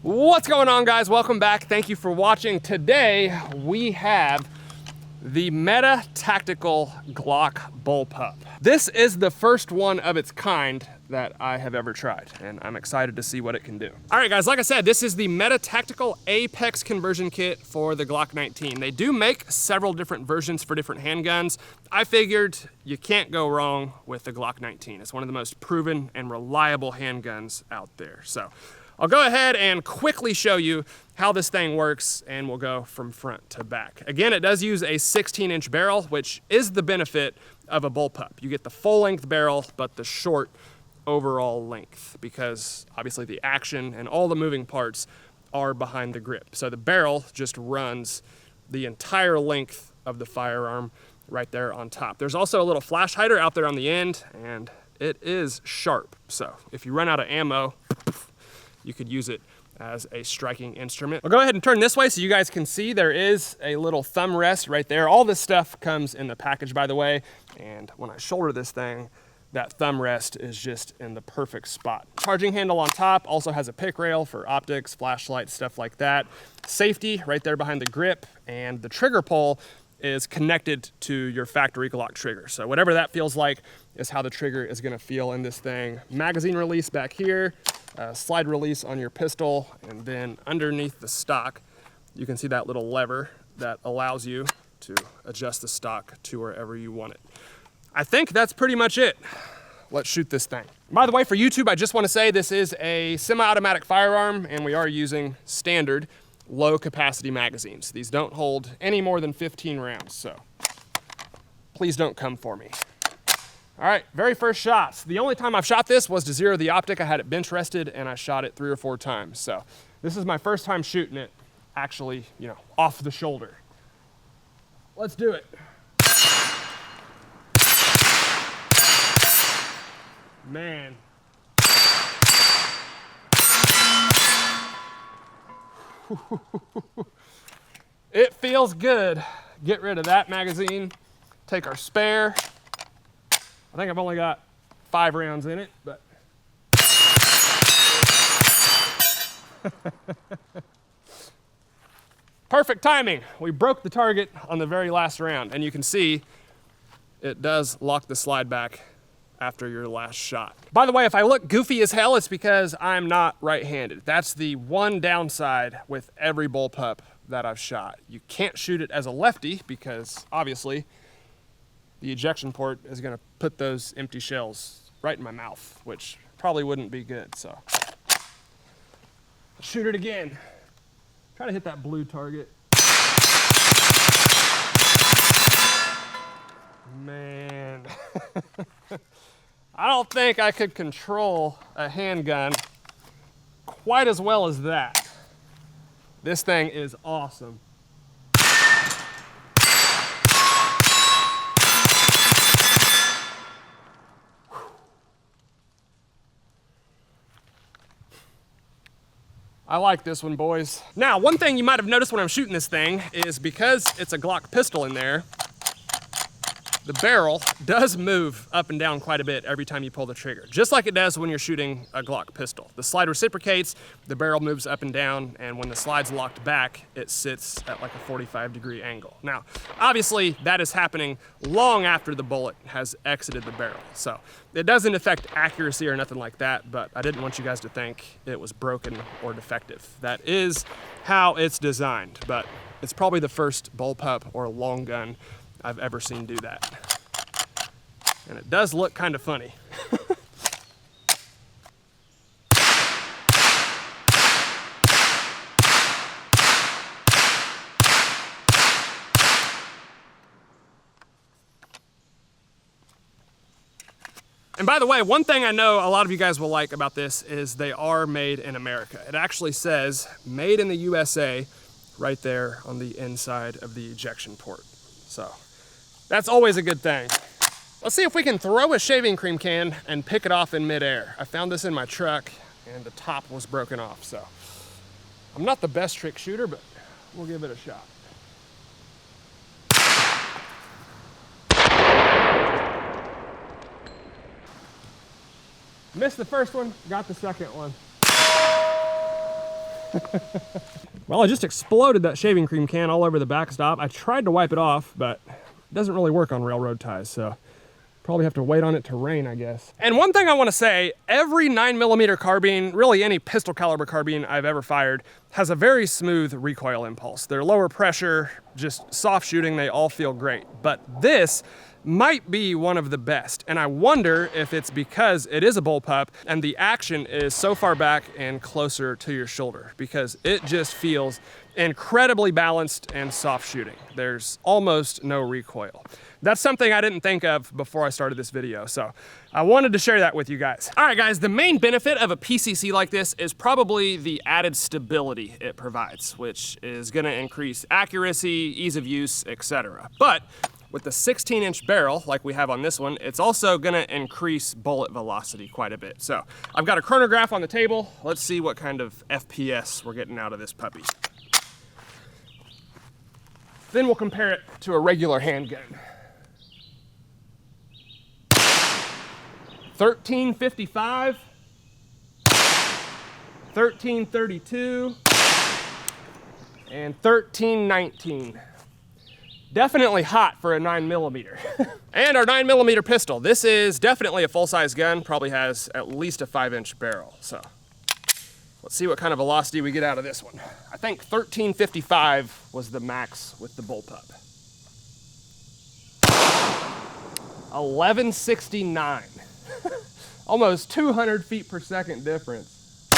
What's going on, guys? Welcome back. Thank you for watching. Today we have the Meta Tactical Glock Bullpup. This is the first one of its kind that I have ever tried, and I'm excited to see what it can do. All right, guys, like I said, this is the Meta Tactical Apex conversion kit for the Glock 19. They do make several different versions for different handguns. I figured you can't go wrong with the Glock 19. It's one of the most proven and reliable handguns out there. So I'll go ahead and quickly show you how this thing works, and we'll go from front to back. Again, it does use a 16-inch barrel, which is the benefit of a bullpup. You get the full-length barrel, but the short overall length, because obviously the action and all the moving parts are behind the grip. So the barrel just runs the entire length of the firearm right there on top. There's also a little flash hider out there on the end, and it is sharp. So if you run out of ammo, you could use it as a striking instrument. I'll go ahead and turn this way so you guys can see there is a little thumb rest right there. All this stuff comes in the package, by the way, and when I shoulder this thing, that thumb rest is just in the perfect spot. Charging handle on top, also has a pick rail for optics, flashlights, stuff like that. Safety right there behind the grip, and the trigger pull is connected to your factory Glock trigger. So whatever that feels like is how the trigger is gonna feel in this thing. Magazine release back here, slide release on your pistol, and then underneath the stock, you can see that little lever that allows you to adjust the stock to wherever you want it. I think that's pretty much it. Let's shoot this thing. By the way, for YouTube, I just want to say this is a semi-automatic firearm, and we are using standard low capacity magazines. These don't hold any more than 15 rounds, so please don't come for me. All right, very first shots. The only time I've shot this was to zero the optic. I had it bench rested and I shot it 3 or 4 times. So this is my first time shooting it actually, off the shoulder. Let's do it. Man. It feels good. Get rid of that magazine, take our spare. I think I've only got 5 rounds in it, but. Perfect timing. We broke the target on the very last round, and you can see it does lock the slide back after your last shot. By the way, if I look goofy as hell, it's because I'm not right-handed. That's the one downside with every bullpup that I've shot. You can't shoot it as a lefty because obviously the ejection port is gonna put those empty shells right in my mouth, which probably wouldn't be good, so. Shoot it again. Try to hit that blue target. Man. I don't think I could control a handgun quite as well as that. This thing is awesome. I like this one, boys. Now, one thing you might have noticed when I'm shooting this thing is because it's a Glock pistol in there, the barrel does move up and down quite a bit every time you pull the trigger, just like it does when you're shooting a Glock pistol. The slide reciprocates, the barrel moves up and down, and when the slide's locked back, it sits at like a 45-degree angle. Now, obviously, that is happening long after the bullet has exited the barrel, so it doesn't affect accuracy or nothing like that, but I didn't want you guys to think it was broken or defective. That is how it's designed, but it's probably the first bullpup or long gun I've ever seen do that. And it does look kind of funny. And by the way, one thing I know a lot of you guys will like about this is they are made in America. It actually says made in the USA right there on the inside of the ejection port. So that's always a good thing. Let's see if we can throw a shaving cream can and pick it off in midair. I found this in my truck and the top was broken off. So I'm not the best trick shooter, but we'll give it a shot. Missed the first one, got the second one. Well, I just exploded that shaving cream can all over the backstop. I tried to wipe it off, but it doesn't really work on railroad ties, so probably have to wait on it to rain, I guess. And one thing I want to say, every 9mm carbine, really any pistol caliber carbine I've ever fired, has a very smooth recoil impulse. They're lower pressure, just soft shooting, they all feel great. But this might be one of the best. And I wonder if it's because it is a bullpup and the action is so far back and closer to your shoulder, because it just feels incredibly balanced and soft shooting. There's almost no recoil. That's something I didn't think of before I started this video, so I wanted to share that with you guys. All right, guys, the main benefit of a PCC like this is probably the added stability it provides, which is gonna increase accuracy, ease of use, etc. But with the 16-inch barrel, like we have on this one, it's also gonna increase bullet velocity quite a bit. So I've got a chronograph on the table. Let's see what kind of FPS we're getting out of this puppy. Then we'll compare it to a regular handgun. 1355, 1332, and 1319. Definitely hot for a 9mm. And our 9mm pistol. This is definitely a full-size gun, probably has at least a 5-inch barrel. So let's see what kind of velocity we get out of this one. I think 1355 was the max with the bullpup. 1169. Almost 200 feet per second difference.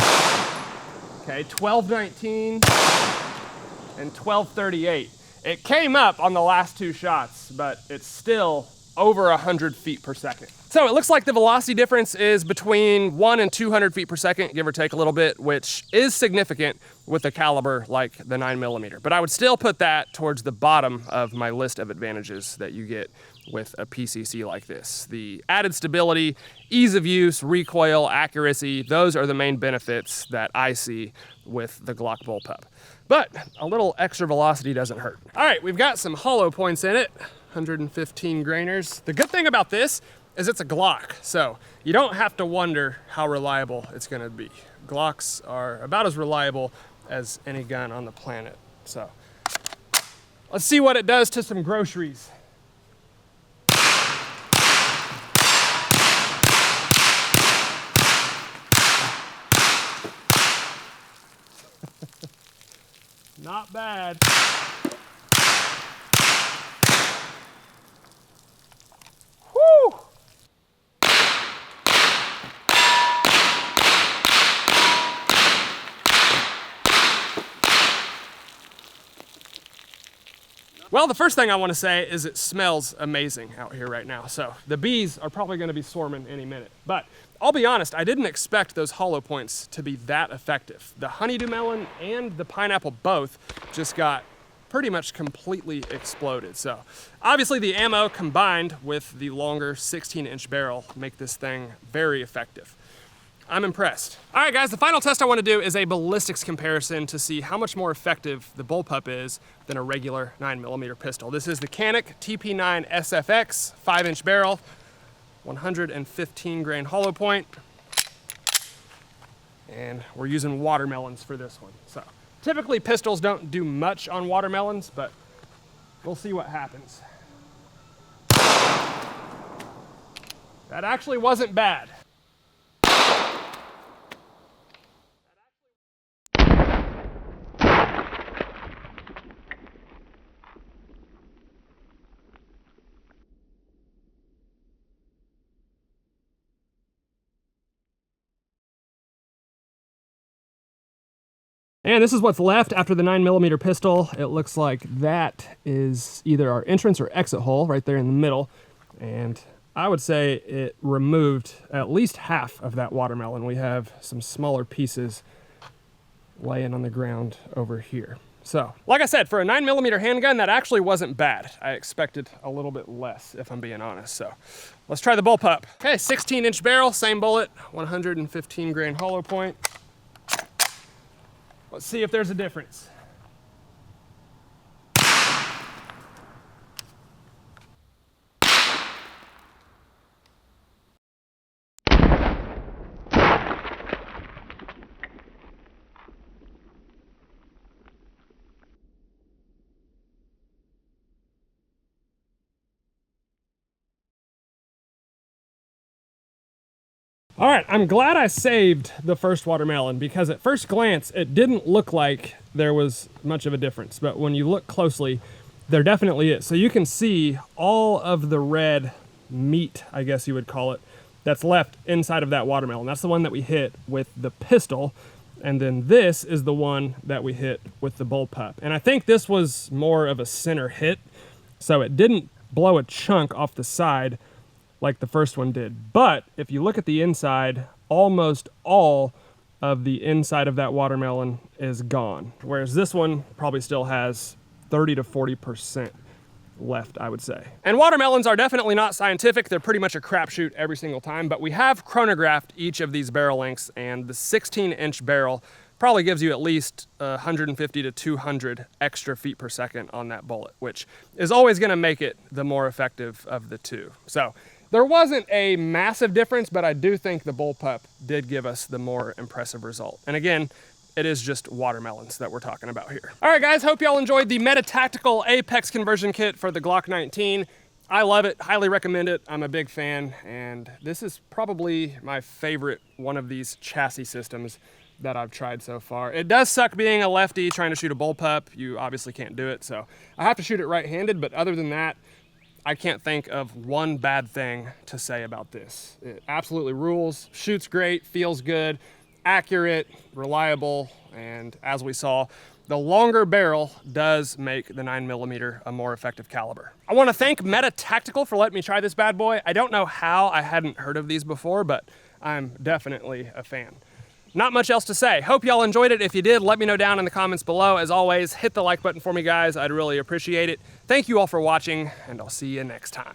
Okay, 1219 and 1238. It came up on the last two shots, but it's still over 100 feet per second. So it looks like the velocity difference is between 1 and 200 feet per second, give or take a little bit, which is significant with a caliber like the 9mm. But I would still put that towards the bottom of my list of advantages that you get with a PCC like this. The added stability, ease of use, recoil, accuracy, those are the main benefits that I see with the Glock Bullpup. But a little extra velocity doesn't hurt. All right, we've got some hollow points in it, 115 grainers. The good thing about this is it's a Glock, so you don't have to wonder how reliable it's gonna be. Glocks are about as reliable as any gun on the planet. So let's see what it does to some groceries. Not bad. Whew. Well, the first thing I want to say is it smells amazing out here right now. So the bees are probably going to be swarming any minute. But I'll be honest, I didn't expect those hollow points to be that effective. The honeydew melon and the pineapple both just got pretty much completely exploded. So obviously the ammo combined with the longer 16-inch barrel make this thing very effective. I'm impressed. All right, guys, the final test I want to do is a ballistics comparison to see how much more effective the bullpup is than a regular 9mm pistol. This is the Canik TP9 SFX 5-inch barrel, 115 grain hollow point, and we're using watermelons for this one. So typically pistols don't do much on watermelons, but we'll see what happens. That actually wasn't bad. And this is what's left after the 9mm pistol. It looks like that is either our entrance or exit hole right there in the middle. And I would say it removed at least half of that watermelon. We have some smaller pieces laying on the ground over here. So, like I said, for a 9mm handgun, that actually wasn't bad. I expected a little bit less, if I'm being honest. So let's try the bullpup. Okay, 16-inch barrel, same bullet, 115 grain hollow point. Let's see if there's a difference. All right, I'm glad I saved the first watermelon because at first glance, it didn't look like there was much of a difference. But when you look closely, there definitely is. So you can see all of the red meat, I guess you would call it, that's left inside of that watermelon. That's the one that we hit with the pistol. And then this is the one that we hit with the bullpup. And I think this was more of a center hit. So it didn't blow a chunk off the side like the first one did. But if you look at the inside, almost all of the inside of that watermelon is gone. Whereas this one probably still has 30 to 40% left, I would say. And watermelons are definitely not scientific. They're pretty much a crapshoot every single time, but we have chronographed each of these barrel lengths, and the 16-inch barrel probably gives you at least 150 to 200 extra feet per second on that bullet, which is always gonna make it the more effective of the two. So there wasn't a massive difference, but I do think the bullpup did give us the more impressive result. And again, it is just watermelons that we're talking about here. All right, guys, hope y'all enjoyed the Meta Tactical Apex conversion kit for the Glock 19. I love it, highly recommend it. I'm a big fan, and this is probably my favorite one of these chassis systems that I've tried so far. It does suck being a lefty trying to shoot a bullpup. You obviously can't do it, so I have to shoot it right-handed, but other than that, I can't think of one bad thing to say about this. It absolutely rules, shoots great, feels good, accurate, reliable, and as we saw, the longer barrel does make the 9mm a more effective caliber. I want to thank Meta Tactical for letting me try this bad boy. I don't know how I hadn't heard of these before, but I'm definitely a fan. Not much else to say. Hope y'all enjoyed it. If you did, let me know down in the comments below. As always, hit the like button for me, guys. I'd really appreciate it. Thank you all for watching, and I'll see you next time.